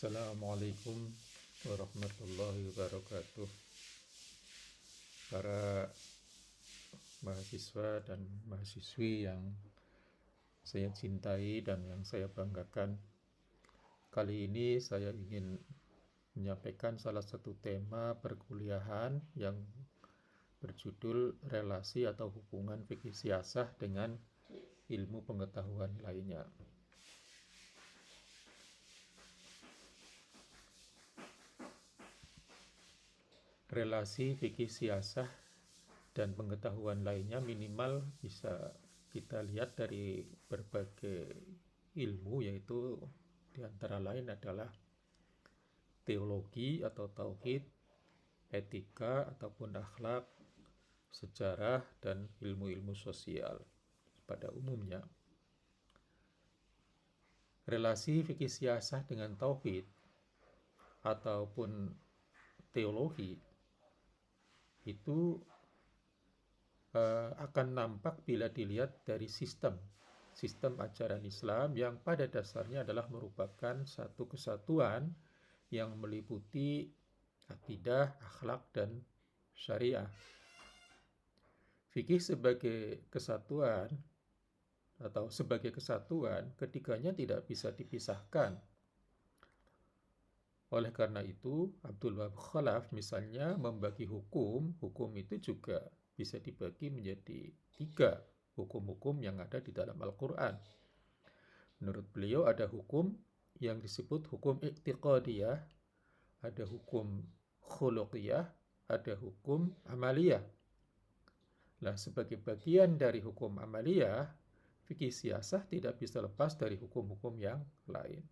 Assalamualaikum warahmatullahi wabarakatuh. Para mahasiswa dan mahasiswi yang saya cintai dan yang saya banggakan, kali ini saya ingin menyampaikan salah satu tema perkuliahan yang berjudul relasi atau hubungan fikih siasah dengan ilmu pengetahuan lainnya. Relasi fikih siasah dan pengetahuan lainnya minimal bisa kita lihat dari berbagai ilmu, yaitu diantara lain adalah teologi atau tauhid, etika ataupun akhlak, sejarah, dan ilmu-ilmu sosial pada umumnya. Relasi fikih siasah dengan tauhid ataupun teologi itu akan nampak bila dilihat dari sistem ajaran Islam yang pada dasarnya adalah merupakan satu kesatuan yang meliputi akidah, akhlak, dan syariah. Fikih sebagai kesatuan atau sebagai kesatuan, ketiganya tidak bisa dipisahkan. Oleh karena itu, Abdul Wahab Khalaf misalnya membagi hukum itu juga bisa dibagi menjadi 3 hukum-hukum yang ada di dalam Al-Quran. Menurut beliau ada hukum yang disebut hukum i'tiqadiyah, ada hukum khuluqiyah, ada hukum amaliyah. Nah, sebagai bagian dari hukum amaliyah, fikih siasah tidak bisa lepas dari hukum-hukum yang lain.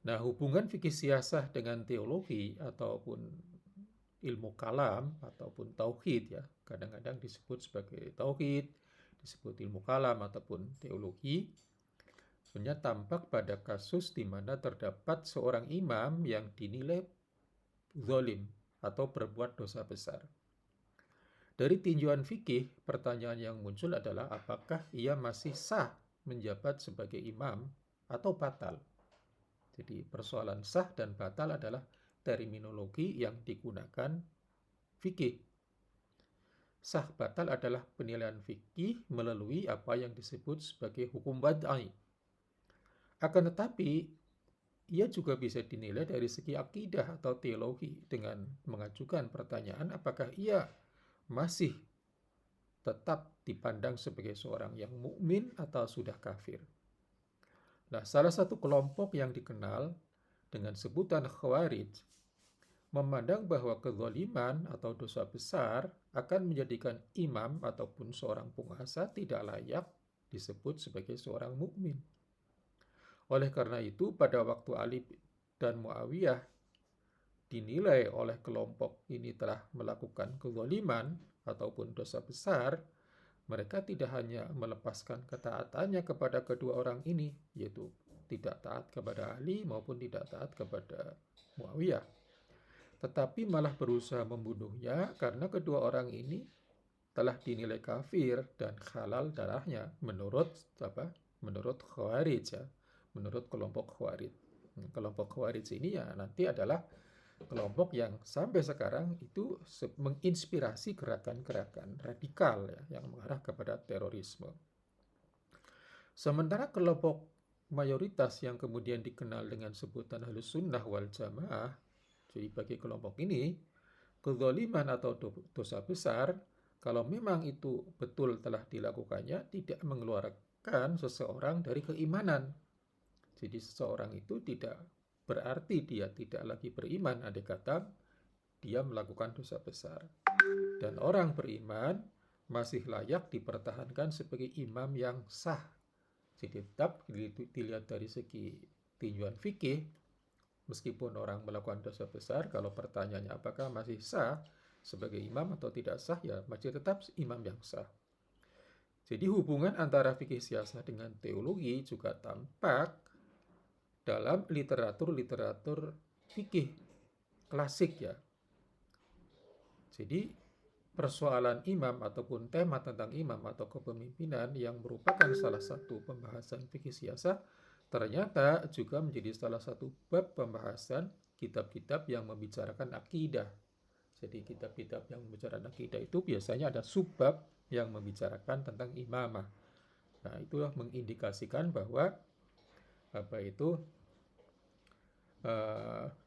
Nah, hubungan fikih siasah dengan teologi ataupun ilmu kalam ataupun tauhid, ya, kadang-kadang disebut sebagai tauhid, disebut ilmu kalam ataupun teologi, sebenarnya tampak pada kasus di mana terdapat seorang imam yang dinilai zalim atau berbuat dosa besar. Dari tinjauan fikih, pertanyaan yang muncul adalah apakah ia masih sah menjabat sebagai imam atau batal. Jadi persoalan sah dan batal adalah terminologi yang digunakan fikih. Sah batal adalah penilaian fikih melalui apa yang disebut sebagai hukum wad'i. Akan tetapi, ia juga bisa dinilai dari segi akidah atau teologi dengan mengajukan pertanyaan apakah ia masih tetap dipandang sebagai seorang yang mukmin atau sudah kafir. Nah, salah satu kelompok yang dikenal dengan sebutan Khawarij memandang bahwa kezaliman atau dosa besar akan menjadikan imam ataupun seorang penguasa tidak layak disebut sebagai seorang mukmin. Oleh karena itu, pada waktu Ali dan Muawiyah dinilai oleh kelompok ini telah melakukan kezaliman ataupun dosa besar, mereka tidak hanya melepaskan ketaatannya kepada kedua orang ini, yaitu tidak taat kepada Ali maupun tidak taat kepada Muawiyah, tetapi malah berusaha membunuhnya karena kedua orang ini telah dinilai kafir dan halal darahnya menurut Khawarij, ya, menurut kelompok Khawarij. Kelompok Khawarij ini ya nanti adalah kelompok yang sampai sekarang itu menginspirasi gerakan-gerakan radikal, ya, yang mengarah kepada terorisme. Sementara kelompok mayoritas yang kemudian dikenal dengan sebutan Ahlus Sunnah wal Jamaah, jadi bagi kelompok ini, kezaliman atau dosa besar, kalau memang itu betul telah dilakukannya, tidak mengeluarkan seseorang dari keimanan. Jadi seseorang itu tidak berarti dia tidak lagi beriman, andai kata dia melakukan dosa besar. Dan orang beriman masih layak dipertahankan sebagai imam yang sah. Jadi tetap dilihat dari segi tinjauan fikih, meskipun orang melakukan dosa besar, kalau pertanyaannya apakah masih sah sebagai imam atau tidak sah, ya masih tetap imam yang sah. Jadi hubungan antara fikih siasah dengan teologi juga tampak dalam literatur fikih klasik, ya. Jadi persoalan imam ataupun tema tentang imam atau kepemimpinan yang merupakan salah satu pembahasan fikih siasah ternyata juga menjadi salah satu bab pembahasan kitab-kitab yang membicarakan akidah. Jadi kitab-kitab yang membicarakan akidah itu biasanya ada subbab yang membicarakan tentang imamah. Nah, itulah mengindikasikan bahwa apa itu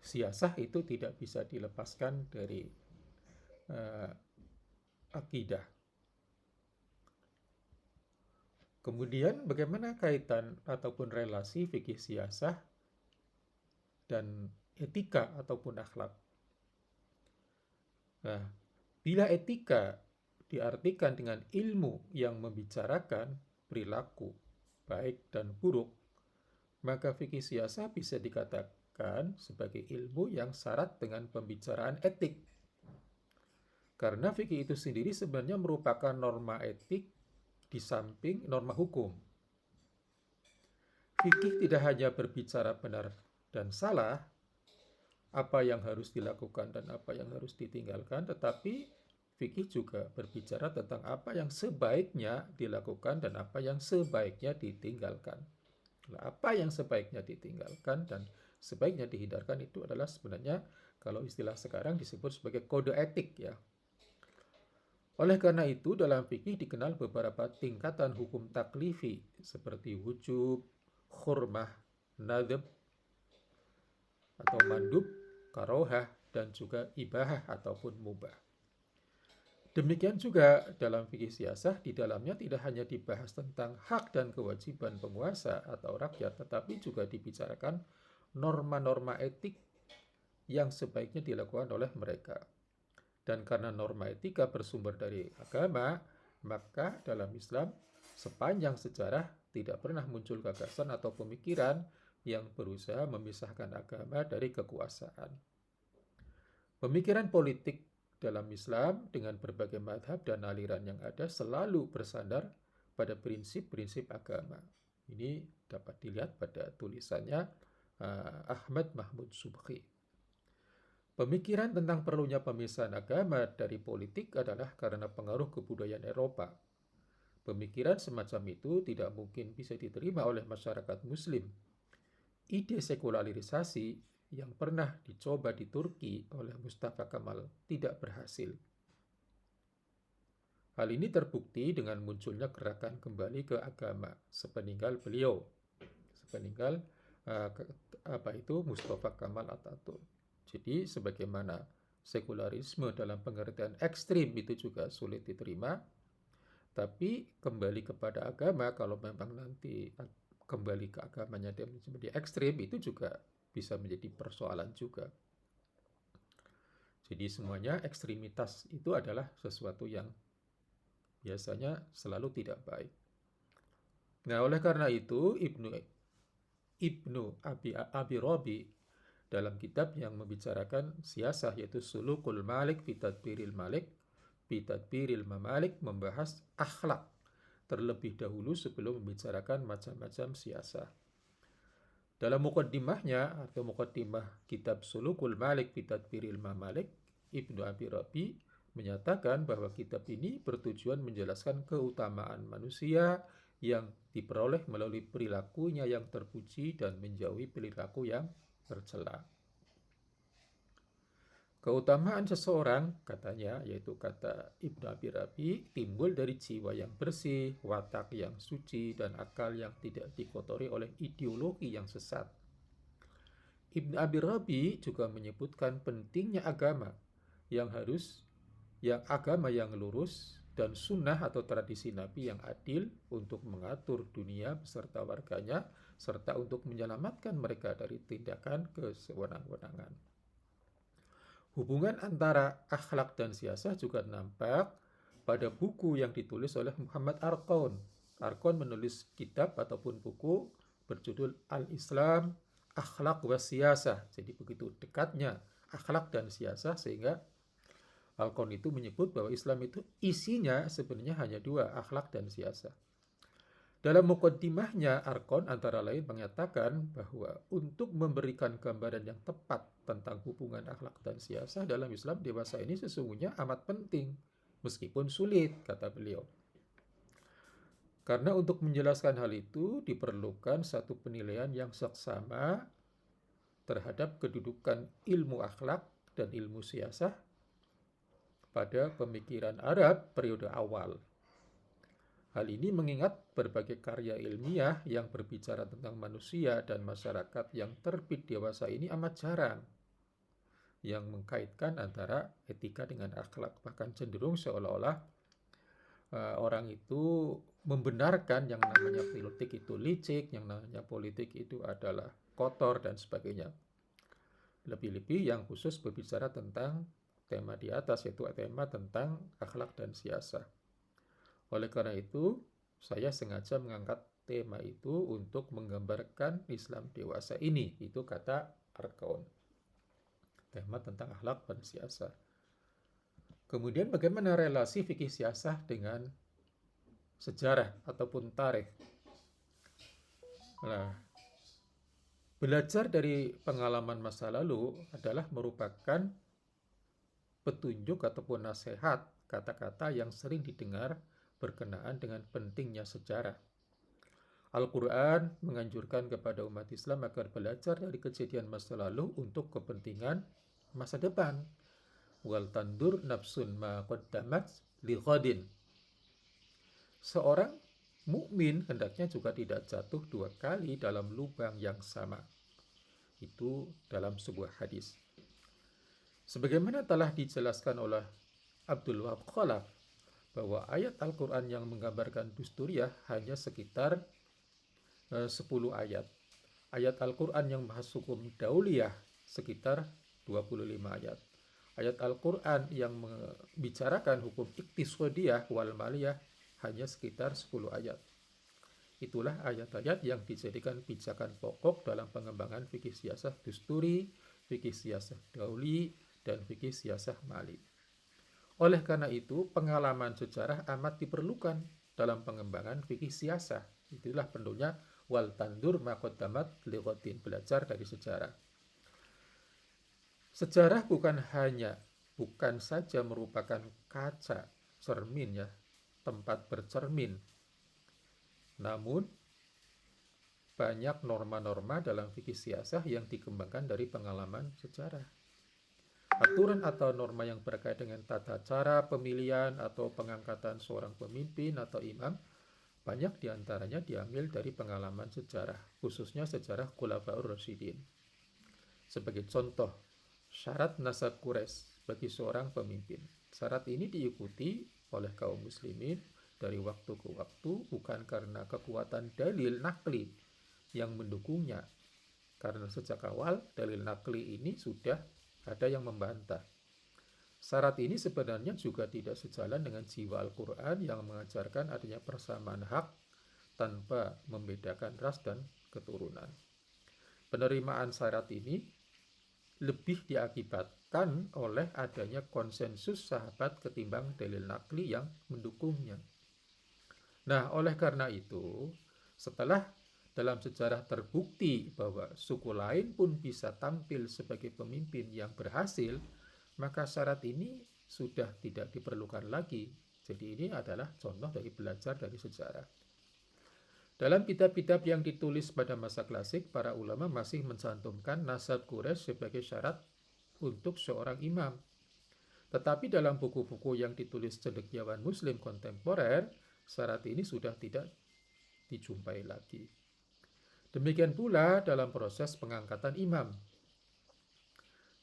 siasah itu tidak bisa dilepaskan dari uh, akidah. Kemudian bagaimana kaitan ataupun relasi fikih siasah dan etika ataupun akhlak? Nah, bila etika diartikan dengan ilmu yang membicarakan perilaku baik dan buruk, maka fikih siasah bisa dikatakan sebagai ilmu yang syarat dengan pembicaraan etik. Karena fikih itu sendiri sebenarnya merupakan norma etik di samping norma hukum. Fikih tidak hanya berbicara benar dan salah, apa yang harus dilakukan dan apa yang harus ditinggalkan, tetapi fikih juga berbicara tentang apa yang sebaiknya dilakukan dan apa yang sebaiknya ditinggalkan. Nah, apa yang sebaiknya ditinggalkan dan sebaiknya dihindarkan itu adalah sebenarnya kalau istilah sekarang disebut sebagai kode etik ya. Oleh karena itu dalam fikih dikenal beberapa tingkatan hukum taklifi seperti wujub, hurmah, nadab atau mandub, karohah, dan juga ibahah ataupun mubah. Demikian juga dalam fikih siasah, di dalamnya tidak hanya dibahas tentang hak dan kewajiban penguasa atau rakyat, tetapi juga dibicarakan norma-norma etik yang sebaiknya dilakukan oleh mereka. Dan karena norma etika bersumber dari agama, maka dalam Islam sepanjang sejarah tidak pernah muncul gagasan atau pemikiran yang berusaha memisahkan agama dari kekuasaan. Pemikiran politik dalam Islam dengan berbagai madhab dan aliran yang ada selalu bersandar pada prinsip-prinsip agama. Ini dapat dilihat pada tulisannya Ahmad Mahmud Subhi. Pemikiran tentang perlunya pemisahan agama dari politik adalah karena pengaruh kebudayaan Eropa. Pemikiran semacam itu tidak mungkin bisa diterima oleh masyarakat Muslim. Ide sekularisasi yang pernah dicoba di Turki oleh Mustafa Kemal tidak berhasil. Hal ini terbukti dengan munculnya gerakan kembali ke agama sepeninggal beliau, sepeninggal Mustafa Kemal Atatürk. Jadi sebagaimana sekularisme dalam pengertian ekstrim itu juga sulit diterima, tapi kembali kepada agama kalau memang nanti kembali ke agamanya dia menjadi ekstrim itu juga bisa menjadi persoalan juga. Jadi semuanya ekstremitas itu adalah sesuatu yang biasanya selalu tidak baik. Nah, oleh karena itu Ibnu Abi Rabi dalam kitab yang membicarakan siasah yaitu Sulukul Malik fi Tadbiril Malik fi Tadbiril Mamalik membahas akhlak terlebih dahulu sebelum membicarakan macam-macam siasah. Dalam muqaddimahnya atau muqaddimah kitab Sulukul Malik fi Tadbiril Mamalik, Ibnu Abi Rabi menyatakan bahwa kitab ini bertujuan menjelaskan keutamaan manusia yang diperoleh melalui perilakunya yang terpuji dan menjauhi perilaku yang tercela. Keutamaan seseorang, katanya, yaitu kata Ibnu Abi Rabi, timbul dari jiwa yang bersih, watak yang suci, dan akal yang tidak dikotori oleh ideologi yang sesat. Ibnu Abi Rabi juga menyebutkan pentingnya agama yang lurus dan sunnah atau tradisi Nabi yang adil untuk mengatur dunia beserta warganya, serta untuk menyelamatkan mereka dari tindakan kesewenang-wenangan. Hubungan antara akhlak dan siasah juga nampak pada buku yang ditulis oleh Muhammad Arqon. Arqon menulis kitab ataupun buku berjudul Al-Islam, Akhlak wa Siyasah. Jadi begitu dekatnya akhlak dan siasah sehingga Arqon itu menyebut bahwa Islam itu isinya sebenarnya hanya dua, akhlak dan siasah. Dalam muqaddimahnya, Arqon antara lain mengatakan bahwa untuk memberikan gambaran yang tepat tentang hubungan akhlak dan siasah dalam Islam dewasa ini sesungguhnya amat penting, meskipun sulit, kata beliau. Karena untuk menjelaskan hal itu diperlukan satu penilaian yang seksama terhadap kedudukan ilmu akhlak dan ilmu siasah pada pemikiran Arab periode awal. Hal ini mengingat berbagai karya ilmiah yang berbicara tentang manusia dan masyarakat yang terbit dewasa ini amat jarang yang mengkaitkan antara etika dengan akhlak. Bahkan cenderung seolah-olah orang itu membenarkan yang namanya politik itu licik, yang namanya politik itu adalah kotor dan sebagainya. Lebih-lebih yang khusus berbicara tentang tema di atas, yaitu tema tentang akhlak dan siasah. Oleh karena itu, saya sengaja mengangkat tema itu untuk menggambarkan Islam dewasa ini. Itu kata Arkaun. Tema tentang akhlak dan siasah. Kemudian bagaimana relasi fikih siasah dengan sejarah ataupun tarikh? Nah, belajar dari pengalaman masa lalu adalah merupakan petunjuk ataupun nasihat kata-kata yang sering didengar berkenaan dengan pentingnya sejarah. Al-Quran menganjurkan kepada umat Islam agar belajar dari kejadian masa lalu untuk kepentingan masa depan. Wal tandur nafsun ma qaddamat li ghadin. Seorang mukmin hendaknya juga tidak jatuh dua kali dalam lubang yang sama. Itu dalam sebuah hadis. Sebagaimana telah dijelaskan oleh Abdul Wahab Khalaf, bahwa ayat Al-Quran yang menggambarkan dusturiah hanya sekitar 10 ayat. Ayat Al-Quran yang bahas hukum dauliyah sekitar 25 ayat. Ayat Al-Quran yang membicarakan hukum iktisodiyah wal maliyah hanya sekitar 10 ayat. Itulah ayat-ayat yang dijadikan pijakan pokok dalam pengembangan fikih siasah dusturi, fikih siasah dauli, dan fikih siasah mali. Oleh karena itu, pengalaman sejarah amat diperlukan dalam pengembangan fikih siasah. Itulah pendunya wal tandur maqaddamat liqatin, belajar dari sejarah. Sejarah bukan saja merupakan kaca, cermin ya, tempat bercermin. Namun banyak norma-norma dalam fikih siasah yang dikembangkan dari pengalaman sejarah. Aturan atau norma yang berkait dengan tata cara pemilihan atau pengangkatan seorang pemimpin atau imam banyak diantaranya diambil dari pengalaman sejarah, khususnya sejarah Khulafaur Rasyidin. Sebagai contoh, syarat nasab Quraisy bagi seorang pemimpin. Syarat ini diikuti oleh kaum muslimin dari waktu ke waktu bukan karena kekuatan dalil nakli yang mendukungnya. Karena sejak awal dalil nakli ini sudah ada yang membantah. Syarat ini sebenarnya juga tidak sejalan dengan jiwa Al-Quran yang mengajarkan adanya persamaan hak tanpa membedakan ras dan keturunan. Penerimaan syarat ini lebih diakibatkan oleh adanya konsensus sahabat ketimbang dalil nakli yang mendukungnya. Nah, oleh karena itu, setelah dalam sejarah terbukti bahwa suku lain pun bisa tampil sebagai pemimpin yang berhasil, maka syarat ini sudah tidak diperlukan lagi. Jadi ini adalah contoh dari belajar dari sejarah. Dalam kitab-kitab yang ditulis pada masa klasik, para ulama masih mencantumkan nasab Quraisy sebagai syarat untuk seorang imam. Tetapi dalam buku-buku yang ditulis cendekiawan muslim kontemporer, syarat ini sudah tidak dijumpai lagi. Demikian pula dalam proses pengangkatan imam.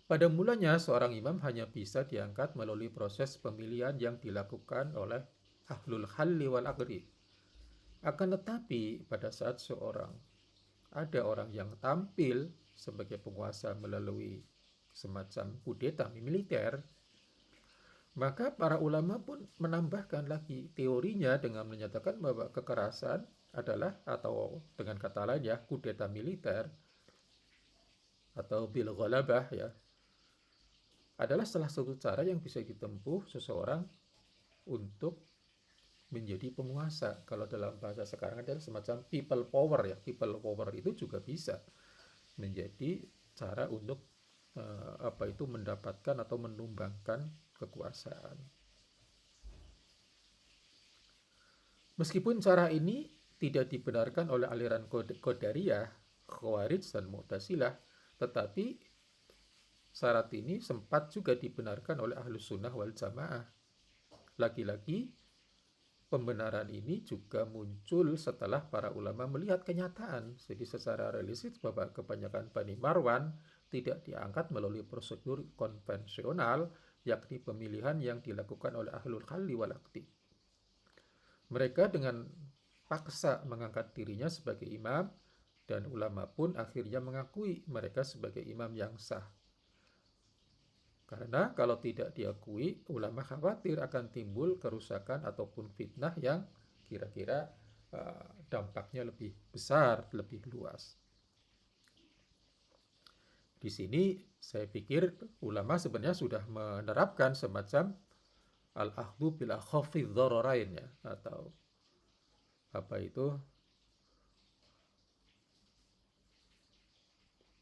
Pada mulanya seorang imam hanya bisa diangkat melalui proses pemilihan yang dilakukan oleh ahlul halli wal aqdi. Akan tetapi pada saat ada orang yang tampil sebagai penguasa melalui semacam kudeta militer, maka para ulama pun menambahkan lagi teorinya dengan menyatakan bahwa kekerasan adalah, atau dengan kata lain ya, kudeta militer atau bil ghalabah ya, adalah salah satu cara yang bisa ditempuh seseorang untuk menjadi penguasa. Kalau dalam bahasa sekarang adalah semacam people power ya. People power itu juga bisa menjadi cara untuk mendapatkan atau menumbangkan kekuasaan. Meskipun cara ini tidak dibenarkan oleh aliran Qadariyah, Khawarij, dan Mu'tazilah, tetapi syarat ini sempat juga dibenarkan oleh Ahlus Sunnah wal Jamaah. Lagi-lagi, pembenaran ini juga muncul setelah para ulama melihat kenyataan. Jadi secara realistis bahwa kebanyakan Bani Marwan tidak diangkat melalui prosedur konvensional, yakni pemilihan yang dilakukan oleh Ahlul Khalli wal Aqdi. Mereka dengan paksa mengangkat dirinya sebagai imam, dan ulama pun akhirnya mengakui mereka sebagai imam yang sah. Karena kalau tidak diakui, ulama khawatir akan timbul kerusakan ataupun fitnah yang kira-kira dampaknya lebih besar, lebih luas. Di sini saya pikir ulama sebenarnya sudah menerapkan semacam al-akhdhu bil akhaffi dzararain, ya, atau apa itu,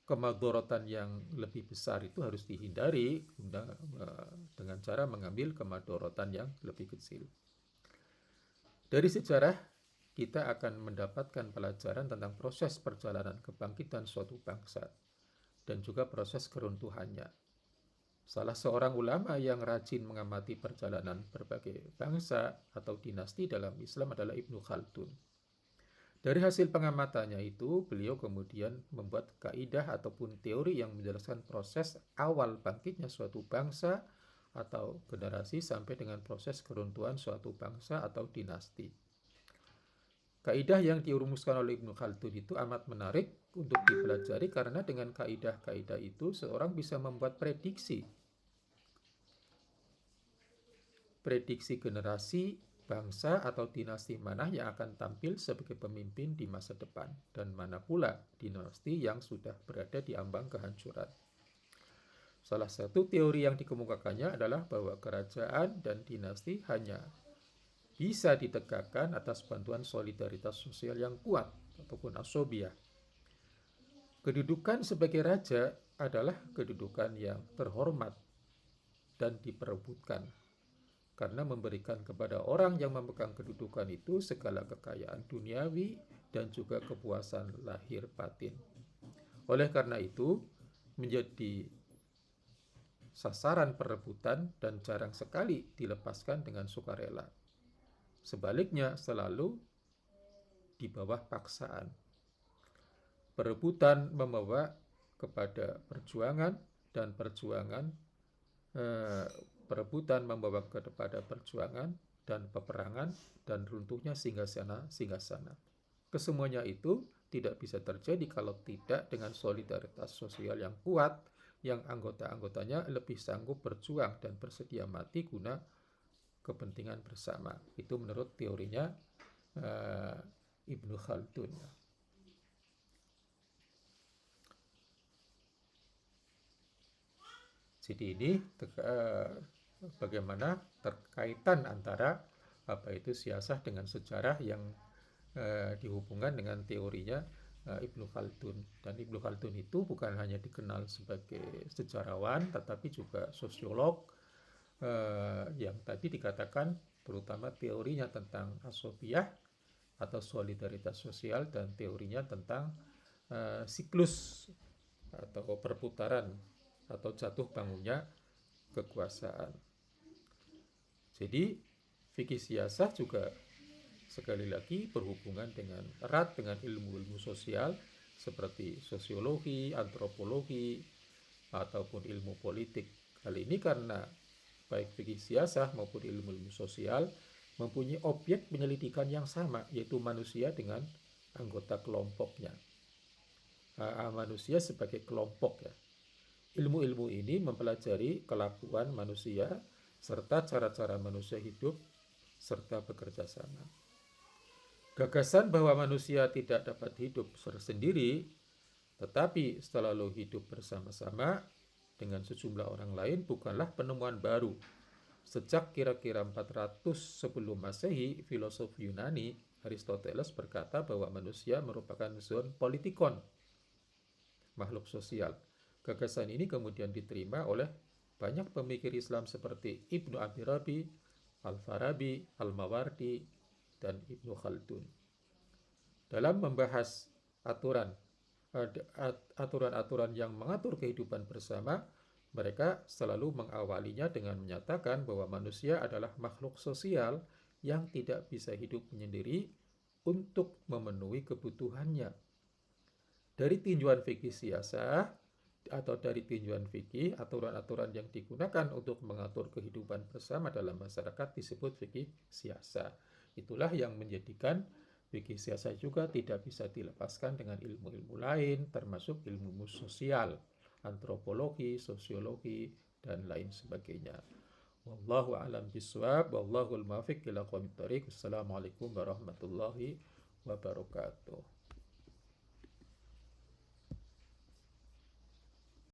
kemadharatan yang lebih besar itu harus dihindari dengan cara mengambil kemadharatan yang lebih kecil. Dari sejarah, kita akan mendapatkan pelajaran tentang proses perjalanan kebangkitan suatu bangsa dan juga proses keruntuhannya. Salah seorang ulama yang rajin mengamati perjalanan berbagai bangsa atau dinasti dalam Islam adalah Ibnu Khaldun. Dari hasil pengamatannya itu, beliau kemudian membuat kaidah ataupun teori yang menjelaskan proses awal bangkitnya suatu bangsa atau generasi sampai dengan proses keruntuhan suatu bangsa atau dinasti. Kaidah yang dirumuskan oleh Ibnu Khaldun itu amat menarik untuk dipelajari karena dengan kaidah-kaidah itu seorang bisa membuat prediksi generasi, bangsa atau dinasti mana yang akan tampil sebagai pemimpin di masa depan dan mana pula dinasti yang sudah berada di ambang kehancuran. Salah satu teori yang dikemukakannya adalah bahwa kerajaan dan dinasti hanya bisa ditegakkan atas bantuan solidaritas sosial yang kuat ataupun asobiyah. Kedudukan sebagai raja adalah kedudukan yang terhormat dan diperebutkan karena memberikan kepada orang yang memegang kedudukan itu segala kekayaan duniawi dan juga kepuasan lahir batin. Oleh karena itu, menjadi sasaran perebutan dan jarang sekali dilepaskan dengan sukarela. Sebaliknya, selalu di bawah paksaan. Perebutan membawa kepada perjuangan, dan perebutan membawa kepada perjuangan dan peperangan dan runtuhnya singgah-sana. Kesemuanya itu tidak bisa terjadi kalau tidak dengan solidaritas sosial yang kuat, yang anggota-anggotanya lebih sanggup berjuang dan bersedia mati guna kepentingan bersama. Itu menurut teorinya Ibnu Khaldun. Jadi ini bagaimana terkaitan antara apa itu siasah dengan sejarah yang dihubungkan dengan teorinya Ibnu Khaldun. Dan Ibnu Khaldun itu bukan hanya dikenal sebagai sejarawan, tetapi juga sosiolog yang tadi dikatakan terutama teorinya tentang asobiyah atau solidaritas sosial dan teorinya tentang siklus atau perputaran atau jatuh bangunnya kekuasaan. Jadi fikih siasah juga sekali lagi berhubungan dengan erat dengan ilmu-ilmu sosial seperti sosiologi, antropologi, ataupun ilmu politik. Hal ini karena baik fikih siasah maupun ilmu-ilmu sosial mempunyai objek penyelidikan yang sama, yaitu manusia dengan anggota kelompoknya. Manusia sebagai kelompok, ya. Ilmu-ilmu ini mempelajari kelakuan manusia serta cara-cara manusia hidup serta bekerja sama. Gagasan bahwa manusia tidak dapat hidup sendiri, tetapi selalu hidup bersama-sama dengan sejumlah orang lain bukanlah penemuan baru. Sejak kira-kira 400 sebelum Masehi, filosof Yunani Aristoteles berkata bahwa manusia merupakan zoon politikon, makhluk sosial. Gagasan ini kemudian diterima oleh banyak pemikir Islam seperti Ibnu Abi Rabi, Al-Farabi, Al-Mawardi, dan Ibnu Khaldun. Dalam membahas aturan aturan-aturan yang mengatur kehidupan bersama, mereka selalu mengawalinya dengan menyatakan bahwa manusia adalah makhluk sosial yang tidak bisa hidup menyendiri untuk memenuhi kebutuhannya. Dari tinjauan fikih siasah atau dari tinjauan fikih, aturan-aturan yang digunakan untuk mengatur kehidupan bersama dalam masyarakat disebut fikih siasah. Itulah yang menjadikan fikih siasah juga tidak bisa dilepaskan dengan ilmu-ilmu lain, termasuk ilmu sosial, antropologi, sosiologi, dan lain sebagainya. Wallahu a'lam bishawab, wallahul muwaffiq ila aqwamit thoriq. Wassalamualaikum warahmatullahi wabarakatuh.